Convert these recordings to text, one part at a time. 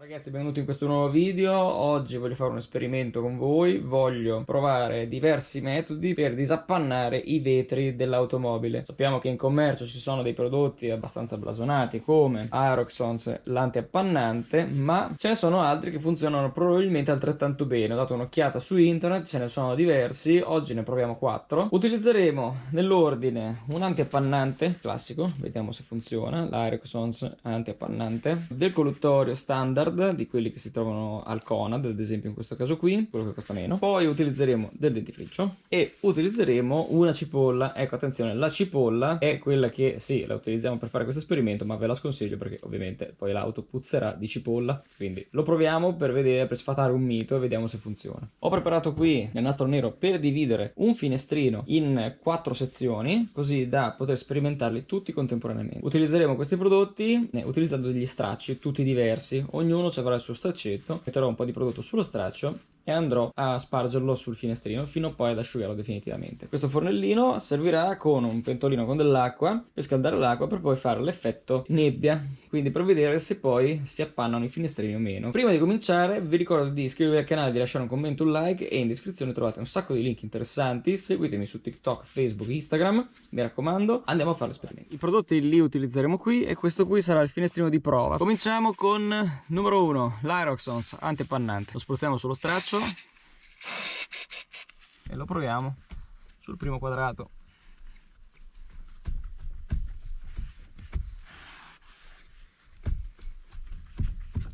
Ragazzi, benvenuti in questo nuovo video. Oggi voglio fare un esperimento con voi. Voglio provare diversi metodi per disappannare i vetri dell'automobile. Sappiamo che in commercio ci sono dei prodotti abbastanza blasonati come Aeroxons, l'antiappannante, ma ce ne sono altri che funzionano probabilmente altrettanto bene. Ho dato un'occhiata su internet, ce ne sono diversi. Oggi ne proviamo 4. Utilizzeremo nell'ordine un antiappannante classico, vediamo se funziona, l'Aeroxons antiappannante, del colluttorio standard, di quelli che si trovano al Conad, ad esempio in questo caso qui, quello che costa meno. Poi utilizzeremo del dentifricio e utilizzeremo una cipolla. Ecco, attenzione, la cipolla è quella che sì, la utilizziamo per fare questo esperimento, ma ve la sconsiglio perché ovviamente poi l'auto puzzerà di cipolla, quindi lo proviamo per vedere, per sfatare un mito e vediamo se funziona. Ho preparato qui nel nastro nero per dividere un finestrino in 4 sezioni, così da poter sperimentarli tutti contemporaneamente. Utilizzeremo questi prodotti utilizzando degli stracci tutti diversi, ognuno ci avrà il suo straccetto. Metterò un po' di prodotto sullo straccio e andrò a spargerlo sul finestrino fino poi ad asciugarlo definitivamente. Questo fornellino servirà con un pentolino con dell'acqua per scaldare l'acqua per poi fare l'effetto nebbia, quindi per vedere se poi si appannano i finestrini o meno. Prima di cominciare vi ricordo di iscrivervi al canale, di lasciare un commento, un like, e in descrizione trovate un sacco di link interessanti. Seguitemi su TikTok, Facebook, Instagram, mi raccomando. Andiamo a fare l'esperimento. I prodotti li utilizzeremo qui e questo qui sarà il finestrino di prova. Cominciamo con numero 1, l'Aeroxons antiappannante. Lo spruzziamo sullo straccio e lo proviamo sul primo quadrato.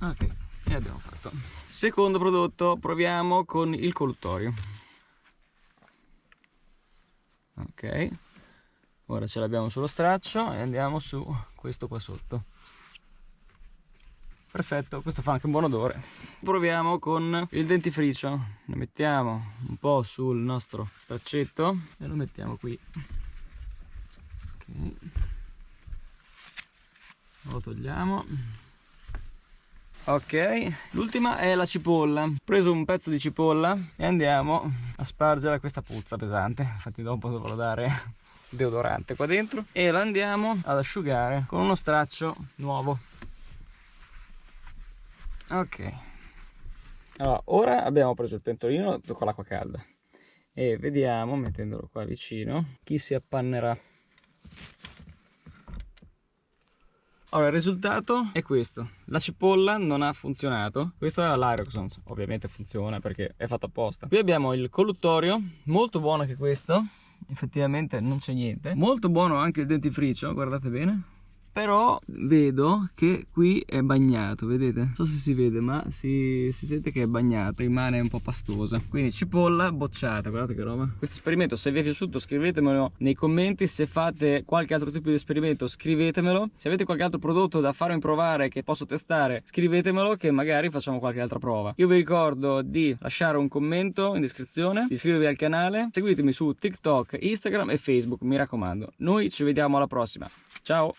Ok, e abbiamo fatto. Secondo prodotto, proviamo con il colluttorio. Ok, ora ce l'abbiamo sullo straccio e andiamo su questo qua sotto. Perfetto, questo fa anche un buon odore. Proviamo con il dentifricio. Ne mettiamo un po' sul nostro straccetto e lo mettiamo qui. Ok, lo togliamo. Ok, l'ultima è la cipolla. Ho preso un pezzo di cipolla e andiamo a spargere questa puzza pesante. Infatti dopo dovrò dare deodorante qua dentro. E la andiamo ad asciugare con uno straccio nuovo. Ok, allora ora abbiamo preso il pentolino con l'acqua calda e vediamo, mettendolo qua vicino, chi si appannerà. Allora, il risultato è questo: la cipolla non ha funzionato. Questo è l'Aeroxons, ovviamente funziona perché è fatto apposta. Qui abbiamo il colluttorio, molto buono anche questo, effettivamente non c'è niente. Molto buono anche il dentifricio, guardate bene. Però vedo che qui è bagnato, vedete? Non so se si vede, ma si sente che è bagnato, rimane un po' pastosa. Quindi cipolla bocciata, guardate che roba. Questo esperimento, se vi è piaciuto, scrivetemelo nei commenti. Se fate qualche altro tipo di esperimento, scrivetemelo. Se avete qualche altro prodotto da farmi provare che posso testare, scrivetemelo, che magari facciamo qualche altra prova. Io vi ricordo di lasciare un commento in descrizione, di iscrivervi al canale, seguitemi su TikTok, Instagram e Facebook, mi raccomando. Noi ci vediamo alla prossima. Ciao!